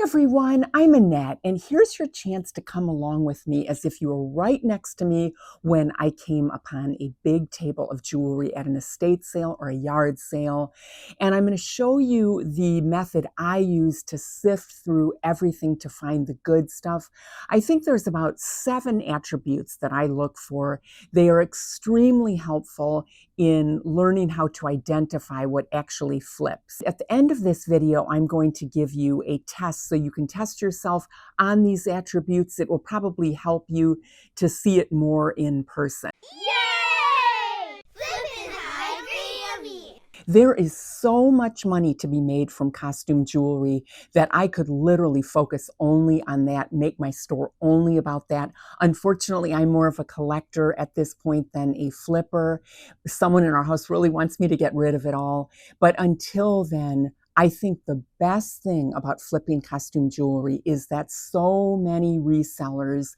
everyone, I'm Annette, and here's your chance to come along with me as if you were right next to me when I came upon a big table of jewelry at an estate sale or a yard sale. And I'm going to show you the method I use to sift through everything to find the good stuff. I think there's about 7 attributes that I look for. They are extremely helpful in learning how to identify what actually flips. At the end of this video, I'm going to give you a test so you can test yourself on these attributes. It will probably help you to see it more in person. Yay! Flippin' high gravy! There is so much money to be made from costume jewelry that I could literally focus only on that, make my store only about that. Unfortunately, I'm more of a collector at this point than a flipper. Someone in our house really wants me to get rid of it all. But until then, I think the best thing about flipping costume jewelry is that so many resellers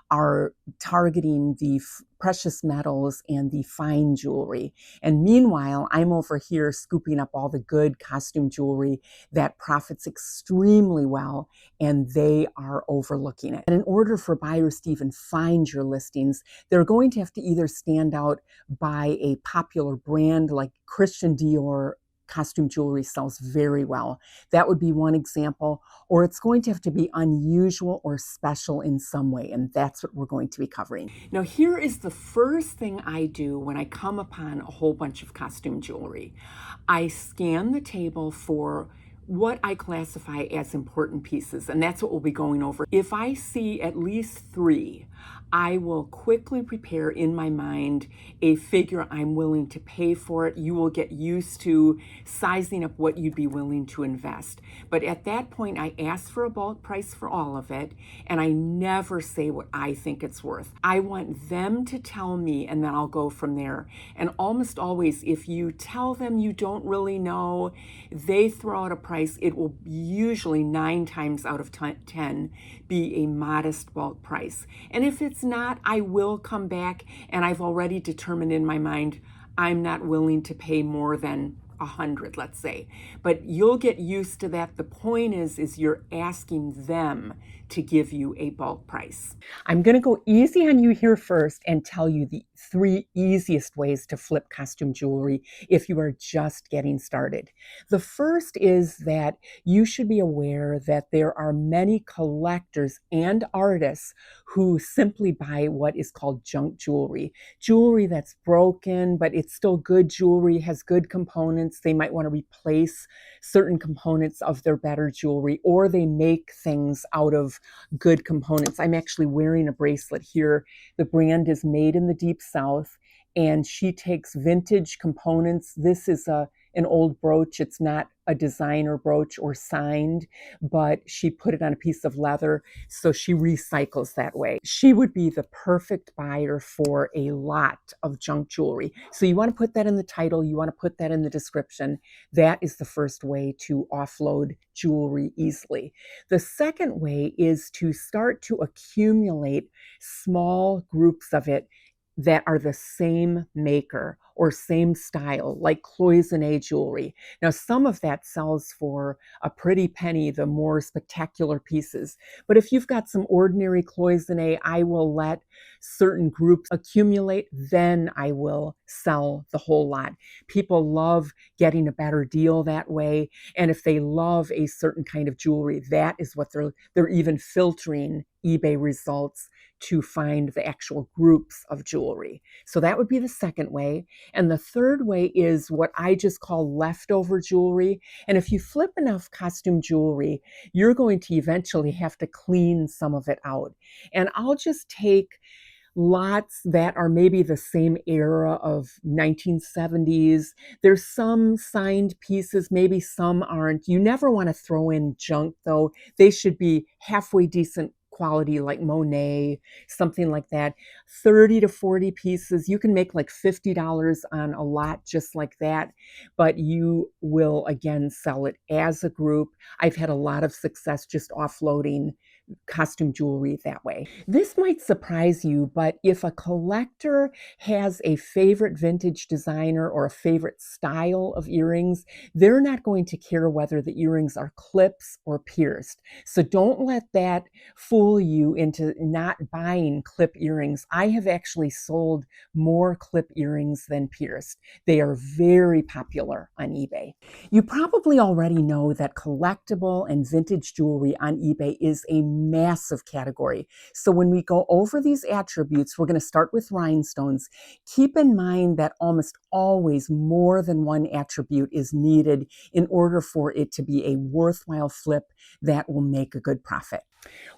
are targeting the precious metals and the fine jewelry. And meanwhile, I'm over here scooping up all the good costume jewelry that profits extremely well, and they are overlooking it. And in order for buyers to even find your listings, they're going to have to either stand out by a popular brand like Christian Dior costume jewelry sells very well. That would be one example. Or it's going to have to be unusual or special in some way, and that's what we're going to be covering. Now, here is the first thing I do when I come upon a whole bunch of costume jewelry. I scan the table for what I classify as important pieces, and that's what we'll be going over. If I see at least 3, I will quickly prepare in my mind a figure I'm willing to pay for it. You will get used to sizing up what you'd be willing to invest. But at that point, I ask for a bulk price for all of it, and I never say what I think it's worth. I want them to tell me, and then I'll go from there. And almost always, if you tell them you don't really know, they throw out a price, it will usually 9 times out of 10 be a modest bulk price. And if it's not, I will come back, and I've already determined in my mind I'm not willing to pay more than 100, let's say. But you'll get used to that. The point is you're asking them to give you a bulk price. I'm going to go easy on you here first and tell you the 3 easiest ways to flip costume jewelry if you are just getting started. The first is that you should be aware that there are many collectors and artists who simply buy what is called junk jewelry. Jewelry that's broken, but it's still good jewelry, has good components. They might want to replace certain components of their better jewelry, or they make things out of good components. I'm actually wearing a bracelet here. The brand is Made in the Deep South, and she takes vintage components. This is an old brooch. It's not a designer brooch or signed, but she put it on a piece of leather, so she recycles that way. She would be the perfect buyer for a lot of junk jewelry. So you want to put that in the title, you want to put that in the description. That is the first way to offload jewelry easily. The second way is to start to accumulate small groups of it that are the same maker or same style, like cloisonne jewelry. Now, some of that sells for a pretty penny, the more spectacular pieces. But if you've got some ordinary cloisonne, I will let certain groups accumulate, then I will sell the whole lot. People love getting a better deal that way. And if they love a certain kind of jewelry, that is what they're even filtering eBay results to find the actual groups of jewelry. So that would be the second way. And the third way is what I just call leftover jewelry. And if you flip enough costume jewelry, you're going to eventually have to clean some of it out. And I'll just take lots that are maybe the same era of 1970s. There's some signed pieces, maybe some aren't. You never want to throw in junk, though. They should be halfway decent quality like Monet, something like that, 30 to 40 pieces. You can make like $50 on a lot just like that, but you will again sell it as a group. I've had a lot of success just offloading costume jewelry that way. This might surprise you, but if a collector has a favorite vintage designer or a favorite style of earrings, they're not going to care whether the earrings are clips or pierced. So don't let that fool you into not buying clip earrings. I have actually sold more clip earrings than pierced. They are very popular on eBay. You probably already know that collectible and vintage jewelry on eBay is a massive category. So when we go over these attributes, we're going to start with rhinestones. Keep in mind that almost always more than one attribute is needed in order for it to be a worthwhile flip that will make a good profit.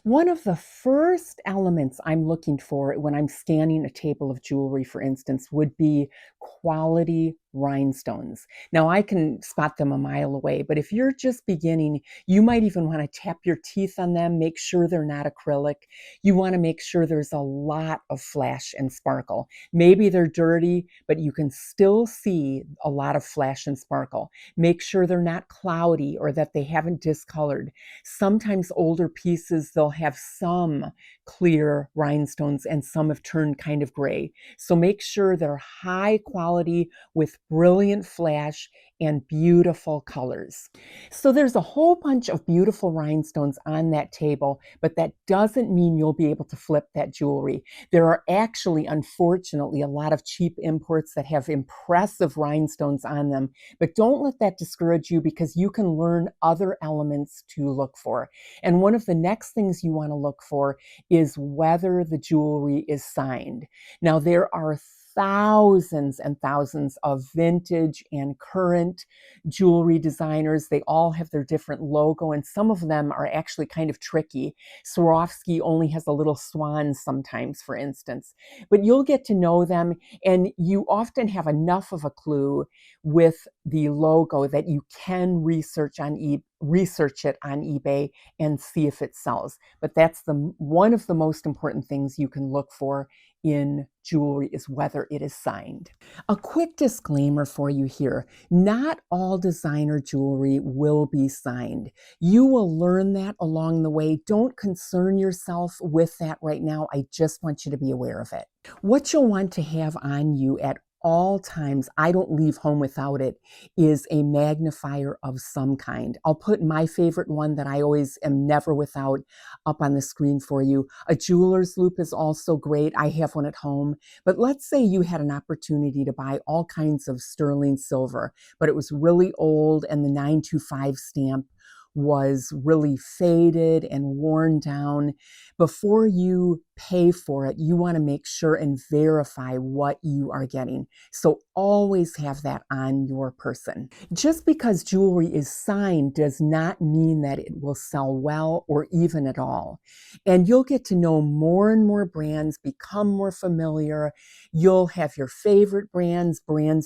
One of the first elements I'm looking for when I'm scanning a table of jewelry, for instance, would be quality rhinestones. Now, I can spot them a mile away, but if you're just beginning, you might even want to tap your teeth on them, make sure they're not acrylic. You want to make sure there's a lot of flash and sparkle. Maybe they're dirty, but you can still see a lot of flash and sparkle. Make sure they're not cloudy or that they haven't discolored. Sometimes older pieces, they'll have some clear rhinestones and some have turned kind of gray. So make sure they're high quality with brilliant flash and beautiful colors. So there's a whole bunch of beautiful rhinestones on that table, but that doesn't mean you'll be able to flip that jewelry. There are actually, unfortunately, a lot of cheap imports that have impressive rhinestones on them, but don't let that discourage you because you can learn other elements to look for. And one of the next things you want to look for is whether the jewelry is signed. Now, there are thousands and thousands of vintage and current jewelry designers. They all have their different logo, and some of them are actually kind of tricky. Swarovski only has a little swan sometimes, for instance. But you'll get to know them, and you often have enough of a clue with the logo that you can research it on eBay and see if it sells. But that's one of the most important things you can look for in jewelry is whether it is signed. A quick disclaimer for you here. Not all designer jewelry will be signed. You will learn that along the way. Don't concern yourself with that right now. I just want you to be aware of it. What you'll want to have on you at all times, I don't leave home without it, is a magnifier of some kind. I'll put my favorite one that I always am never without up on the screen for you. A jeweler's loupe is also great. I have one at home. But let's say you had an opportunity to buy all kinds of sterling silver, but it was really old and the 925 stamp was really faded and worn down. Before you pay for it, you want to make sure and verify what you are getting. So always have that on your person. Just because jewelry is signed does not mean that it will sell well or even at all. And you'll get to know more and more brands, become more familiar. You'll have your favorite brands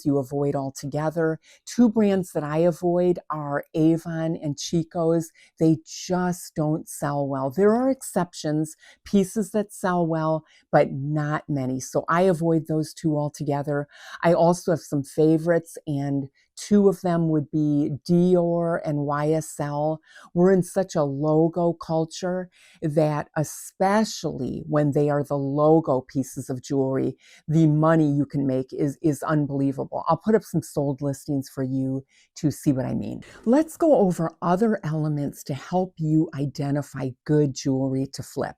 you avoid altogether. Two brands that I avoid are Avon and Chico's. They just don't sell well. There are exceptions, pieces that sell well, but not many. So I avoid those two altogether. I also have some favorites, and two of them would be Dior and YSL. We're in such a logo culture that especially when they are the logo pieces of jewelry, the money you can make is unbelievable. I'll put up some sold listings for you to see what I mean. Let's go over other elements to help you identify good jewelry to flip.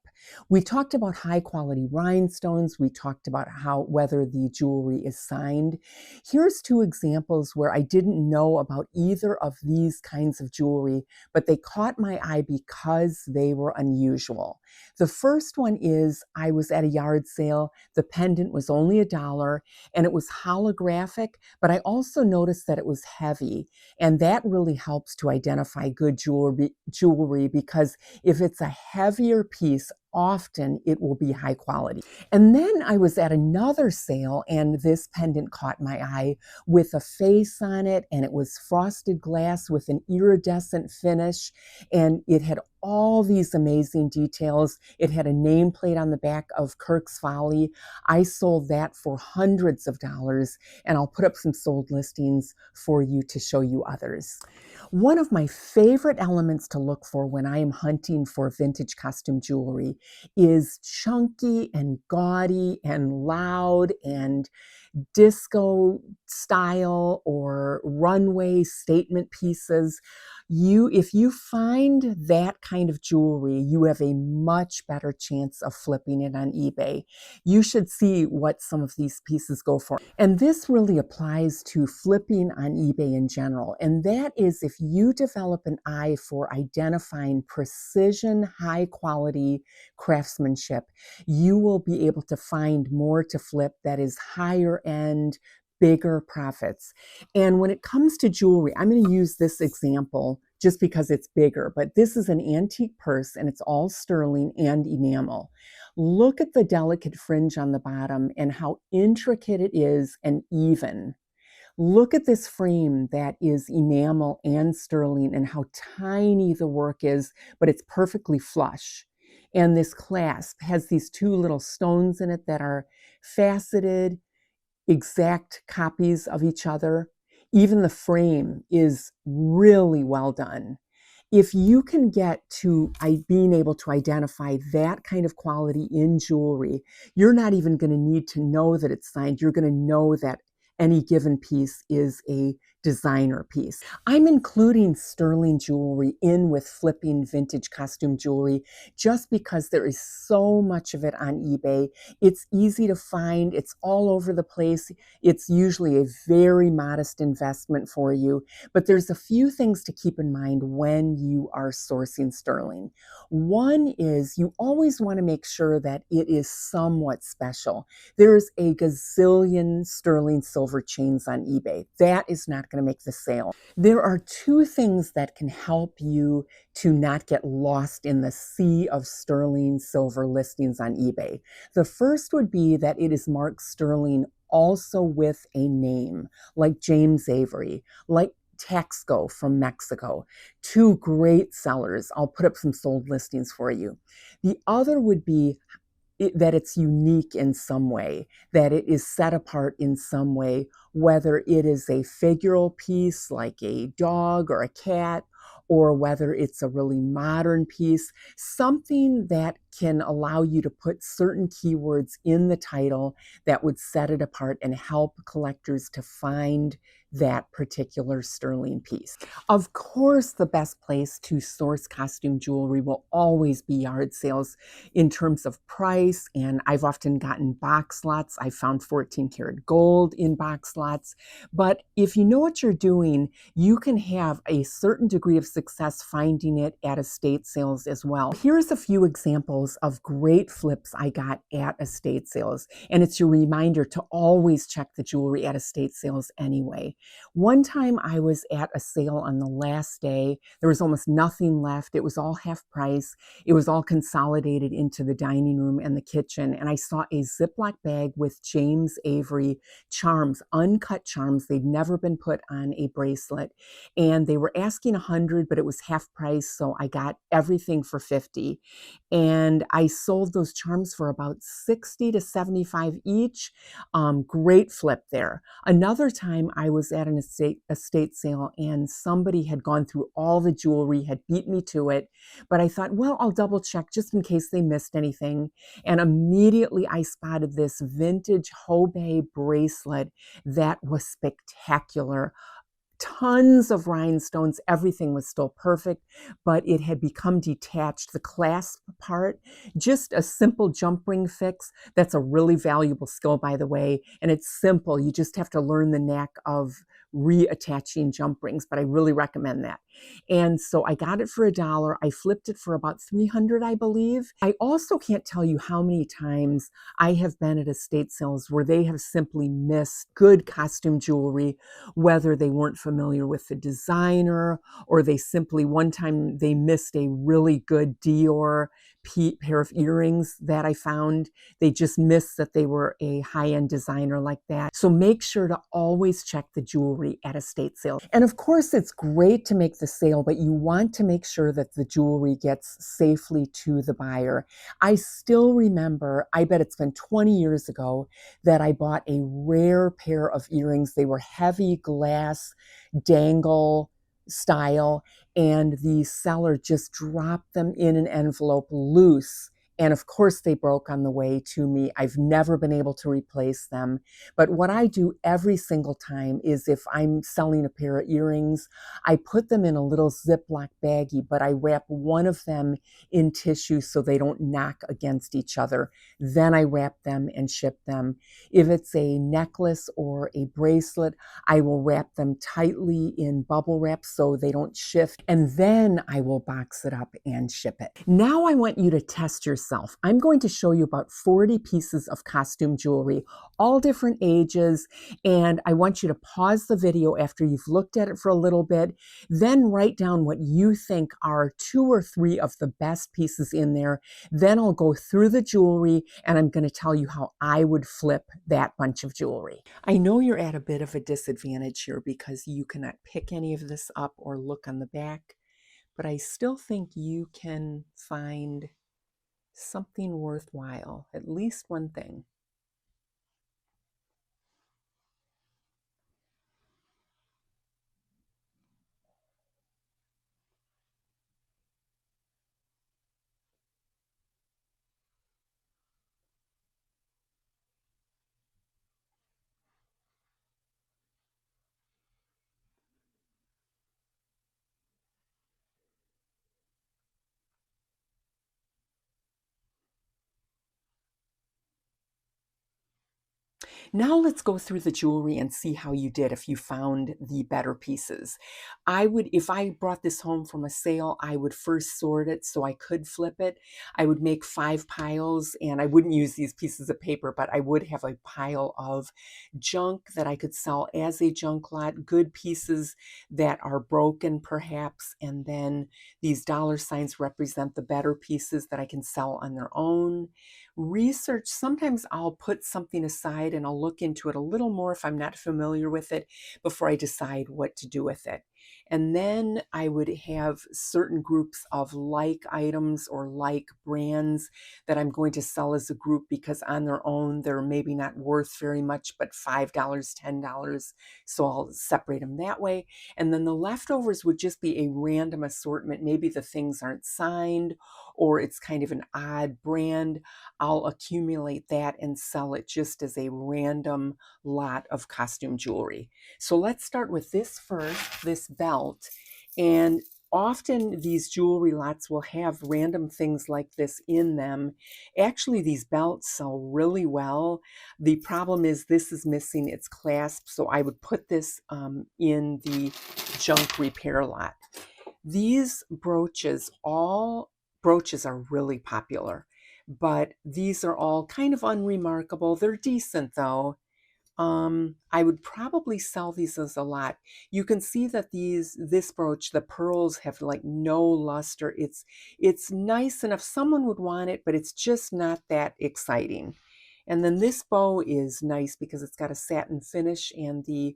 We talked about high quality rhinestones. We talked about whether the jewelry is signed. Here's two examples where I didn't know about either of these kinds of jewelry, but they caught my eye because they were unusual. The first one is I was at a yard sale. The pendant was only $1 and it was holographic, but I also noticed that it was heavy. And that really helps to identify good jewelry because if it's a heavier piece, often it will be high quality. And then I was at another sale, and this pendant caught my eye with a face on it, and it was frosted glass with an iridescent finish, and it had all these amazing details. It had a nameplate on the back of Kirk's Folly. I sold that for hundreds of dollars, and I'll put up some sold listings for you to show you others. One of my favorite elements to look for when I am hunting for vintage costume jewelry is chunky and gaudy and loud and disco style or runway statement pieces. If you find that kind of jewelry, you have a much better chance of flipping it on eBay. You should see what some of these pieces go for. And this really applies to flipping on eBay in general. And that is if you develop an eye for identifying precision, high quality craftsmanship, you will be able to find more to flip that is higher end, bigger profits. And when it comes to jewelry, I'm going to use this example just because it's bigger, but this is an antique purse and it's all sterling and enamel. Look at the delicate fringe on the bottom and how intricate it is and even. Look at this frame that is enamel and sterling and how tiny the work is, but it's perfectly flush. And this clasp has these two little stones in it that are faceted, exact copies of each other. Even the frame is really well done. If you can get to being able to identify that kind of quality in jewelry, you're not even going to need to know that it's signed. You're going to know that any given piece is a designer piece. I'm including sterling jewelry in with flipping vintage costume jewelry just because there is so much of it on eBay. It's easy to find. It's all over the place. It's usually a very modest investment for you, but there's a few things to keep in mind when you are sourcing sterling. One is you always want to make sure that it is somewhat special. There's a gazillion sterling silver chains on eBay. That is not going to make the sale. There are two things that can help you to not get lost in the sea of sterling silver listings on eBay. The first would be that it is marked sterling also with a name, like James Avery, like Taxco from Mexico. Two great sellers. I'll put up some sold listings for you. The other would be that it's unique in some way, that it is set apart in some way, whether it is a figural piece like a dog or a cat, or whether it's a really modern piece, something that can allow you to put certain keywords in the title that would set it apart and help collectors to find that particular sterling piece. Of course, the best place to source costume jewelry will always be yard sales in terms of price, and I've often gotten box lots. I found 14 karat gold in box lots, but if you know what you're doing, you can have a certain degree of success finding it at estate sales as well. Here's a few examples of great flips I got at estate sales, and it's your reminder to always check the jewelry at estate sales anyway. One time I was at a sale on the last day. There was almost nothing left. It was all half price. It was all consolidated into the dining room and the kitchen. And I saw a Ziploc bag with James Avery charms, uncut charms. They'd never been put on a bracelet. And they were asking 100, but it was half price. So I got everything for 50. And I sold those charms for about 60 to 75 each. Great flip there. Another time I was at an estate sale and somebody had gone through all the jewelry, had beat me to it, but I thought, well, I'll double check just in case they missed anything. And immediately I spotted this vintage Hobey bracelet that was spectacular. Tons of rhinestones, everything was still perfect, but it had become detached. The clasp part, just a simple jump ring fix. That's a really valuable skill, by the way, and it's simple. You just have to learn the knack of reattaching jump rings, but I really recommend that. And so I got it for $1. I flipped it for about 300, I believe. I also can't tell you how many times I have been at estate sales where they have simply missed good costume jewelry, whether they weren't familiar with the designer or they simply, one time they missed a really good Dior pair of earrings that I found. They just missed that they were a high-end designer like that. So make sure to always check the jewelry at estate sales. And of course, it's great to make the sale, but you want to make sure that the jewelry gets safely to the buyer. I still remember, I bet it's been 20 years ago, that I bought a rare pair of earrings. They were heavy glass dangle style, and the seller just dropped them in an envelope loose. And of course, they broke on the way to me. I've never been able to replace them. But what I do every single time is, if I'm selling a pair of earrings, I put them in a little Ziploc baggie, but I wrap one of them in tissue so they don't knock against each other. Then I wrap them and ship them. If it's a necklace or a bracelet, I will wrap them tightly in bubble wrap so they don't shift, and then I will box it up and ship it. Now I want you to test yourself. I'm going to show you about 40 pieces of costume jewelry, all different ages, and I want you to pause the video after you've looked at it for a little bit, then write down what you think are 2 or 3 of the best pieces in there. Then I'll go through the jewelry and I'm going to tell you how I would flip that bunch of jewelry. I know you're at a bit of a disadvantage here because you cannot pick any of this up or look on the back, but I still think you can find something worthwhile, at least one thing. Now let's go through the jewelry and see how you did if you found the better pieces. I would, if I brought this home from a sale, I would first sort it so I could flip it. I would make 5 piles, and I wouldn't use these pieces of paper, but I would have a pile of junk that I could sell as a junk lot, good pieces that are broken perhaps, and then these dollar signs represent the better pieces that I can sell on their own. Research, sometimes I'll put something aside and I'll look into it a little more if I'm not familiar with it before I decide what to do with it. And then I would have certain groups of like items or like brands that I'm going to sell as a group, because on their own they're maybe not worth very much, but $5, $10. So I'll separate them that way. And then the leftovers would just be a random assortment. Maybe the things aren't signed or it's kind of an odd brand. I'll accumulate that and sell it just as a random lot of costume jewelry. So let's start with this first, this belt. And often these jewelry lots will have random things like this in them. Actually, these belts sell really well. The problem is this is missing its clasp, so I would put this in the junk repair lot. These brooches, all brooches are really popular, but these are all kind of unremarkable. They're decent though. I would probably sell these as a lot. You can see that this brooch, the pearls have like no luster. It's nice enough. Someone would want it, but it's just not that exciting. And then this bow is nice because it's got a satin finish, and the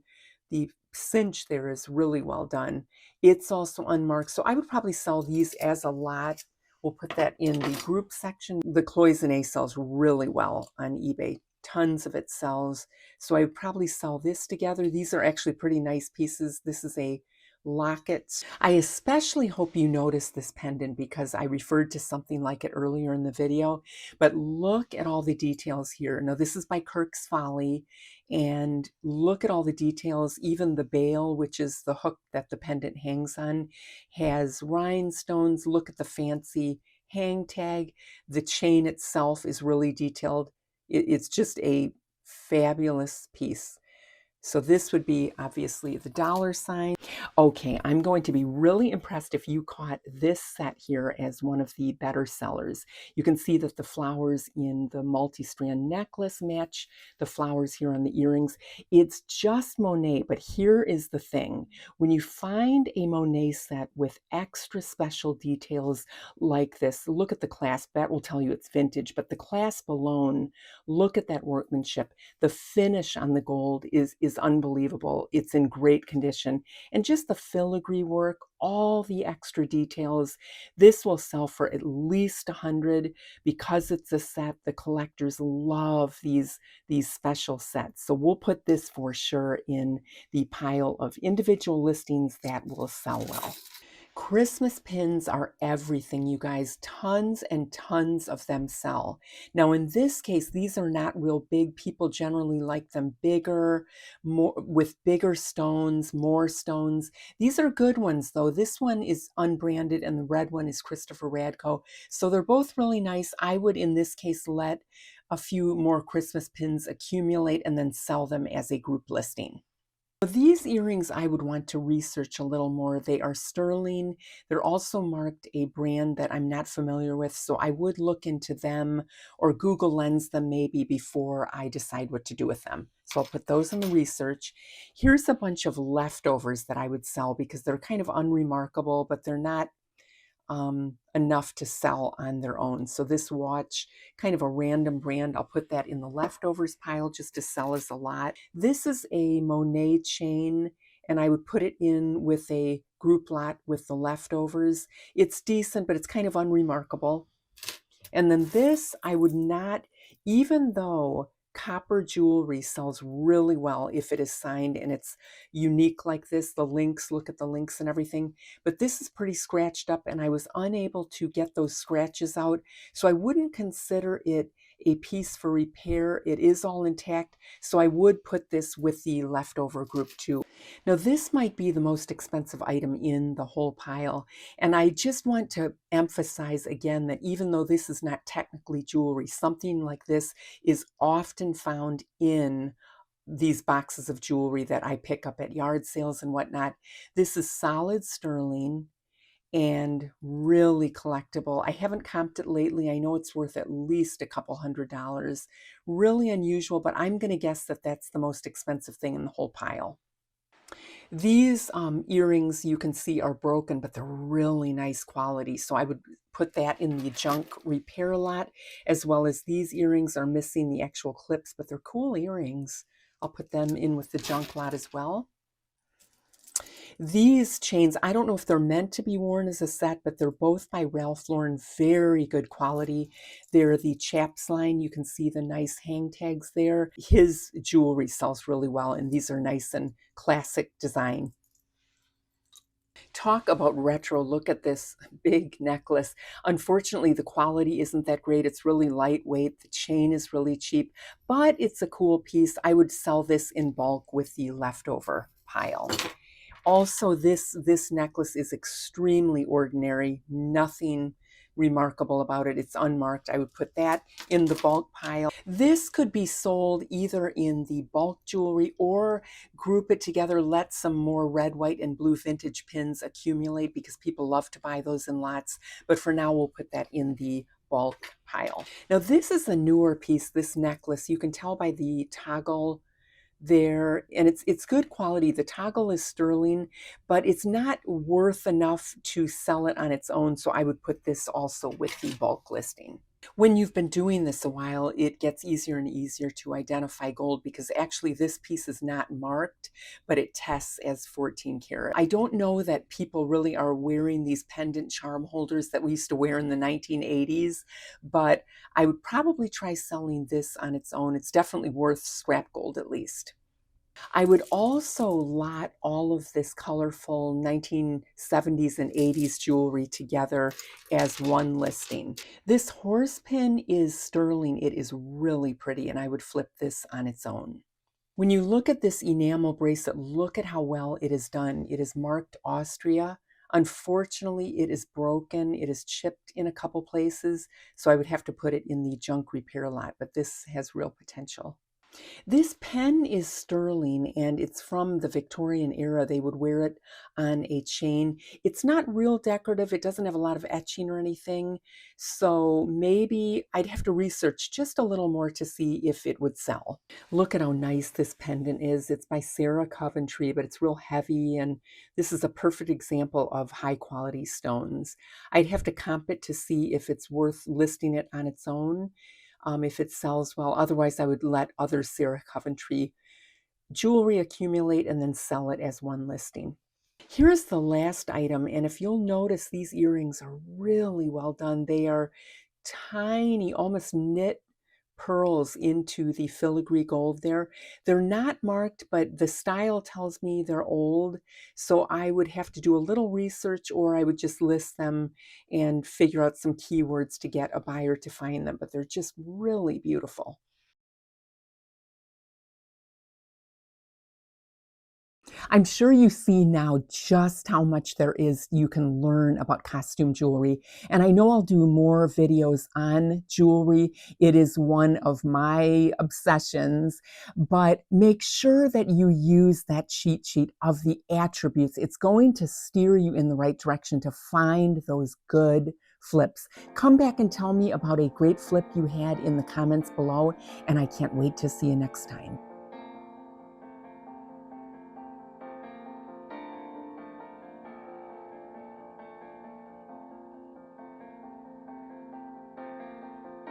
cinch there is really well done. It's also unmarked, so I would probably sell these as a lot. We'll put that in the group section. The cloisonne sells really well on eBay. Tons of it sells. So I would probably sell this together. These are actually pretty nice pieces. This is a locket. I especially hope you notice this pendant because I referred to something like it earlier in the video, but look at all the details here. Now this is by Kirk's Folly, and look at all the details. Even the bail, which is the hook that the pendant hangs on, has rhinestones. Look at the fancy hang tag. The chain itself is really detailed. It's just a fabulous piece. So this would be obviously the dollar sign. Okay, I'm going to be really impressed if you caught this set here as one of the better sellers. You can see that the flowers in the multi-strand necklace match the flowers here on the earrings. It's just Monet, but here is the thing. When you find a Monet set with extra special details like this, look at the clasp. That will tell you it's vintage, but the clasp alone, look at that workmanship. The finish on the gold is unbelievable. It's in great condition. And just the filigree work, all the extra details. This will sell for at least 100 because it's a set. The collectors love these special sets. So we'll put this for sure in the pile of individual listings that will sell well. Christmas pins are everything, you guys. Tons and tons of them sell. Now, in this case, these are not real big. People generally like them bigger, more with bigger stones, more stones. These are good ones, though. This one is unbranded, and the red one is Christopher Radko. So they're both really nice. I would, in this case, let a few more Christmas pins accumulate and then sell them as a group listing. These earrings I would want to research a little more. They are sterling. They're also marked a brand that I'm not familiar with, so I would look into them or Google Lens them maybe before I decide what to do with them. So I'll put those in the research. Here's a bunch of leftovers that I would sell because they're kind of unremarkable, but they're not enough to sell on their own. So this watch, kind of a random brand, I'll put that in the leftovers pile just to sell as a lot. This is a Monet chain, and I would put it in with a group lot with the leftovers. It's decent, but it's kind of unremarkable. And then this, I would not, even though copper jewelry sells really well if it is signed and it's unique like this, the links, look at the links and everything, but this is pretty scratched up and I was unable to get those scratches out. So I wouldn't consider it a piece for repair. It is all intact. So I would put this with the leftover group too. Now this might be the most expensive item in the whole pile. And I just want to emphasize again that even though this is not technically jewelry, something like this is often found in these boxes of jewelry that I pick up at yard sales and whatnot. This is solid sterling and really collectible. I haven't comped it lately. I know it's worth at least a couple $100. Really unusual, but I'm going to guess that that's the most expensive thing in the whole pile. These earrings you can see are broken, but they're really nice quality. So I would put that in the junk repair lot, as well as these earrings are missing the actual clips, but they're cool earrings. I'll put them in with the junk lot as well. These chains, I don't know if they're meant to be worn as a set, but they're both by Ralph Lauren, very good quality. They're the Chaps line. You can see the nice hang tags there. His jewelry sells really well, and these are nice and classic design. Talk about retro. Look at this big necklace. Unfortunately, the quality isn't that great. It's really lightweight. The chain is really cheap, but it's a cool piece. I would sell this in bulk with the leftover pile. Also, this necklace is extremely ordinary, nothing remarkable about it. It's unmarked. I would put that in the bulk pile. This could be sold either in the bulk jewelry or group it together, let some more red, white, and blue vintage pins accumulate because people love to buy those in lots. But for now, we'll put that in the bulk pile. Now, this is a newer piece, this necklace. You can tell by the toggle there, and it's good quality. The toggle is sterling, but it's not worth enough to sell it on its own, so I would put this also with the bulk listing. When you've been doing this a while, it gets easier and easier to identify gold because actually this piece is not marked, but it tests as 14 karat. I don't know that people really are wearing these pendant charm holders that we used to wear in the 1980s, but I would probably try selling this on its own. It's definitely worth scrap gold at least. I would also lot all of this colorful 1970s and 80s jewelry together as one listing. This horse pin is sterling. It is really pretty, and I would flip this on its own. When you look at this enamel bracelet, look at how well it is done. It is marked Austria. Unfortunately, it is broken. It is chipped in a couple places, so I would have to put it in the junk repair lot, but this has real potential. This pen is sterling and it's from the Victorian era. They would wear it on a chain. It's not real decorative. It doesn't have a lot of etching or anything. So maybe I'd have to research just a little more to see if it would sell. Look at how nice this pendant is. It's by Sarah Coventry, but it's real heavy, and this is a perfect example of high quality stones. I'd have to comp it to see if it's worth listing it on its own, if it sells well. Otherwise, I would let other Sarah Coventry jewelry accumulate and then sell it as one listing. Here's the last item, and if you'll notice, these earrings are really well done. They are tiny, almost knit pearls into the filigree gold there. They're not marked, but the style tells me they're old, so I would have to do a little research, or I would just list them and figure out some keywords to get a buyer to find them, but they're just really beautiful. I'm sure you see now just how much there is you can learn about costume jewelry. And I know I'll do more videos on jewelry. It is one of my obsessions, but make sure that you use that cheat sheet of the attributes. It's going to steer you in the right direction to find those good flips. Come back and tell me about a great flip you had in the comments below, and I can't wait to see you next time.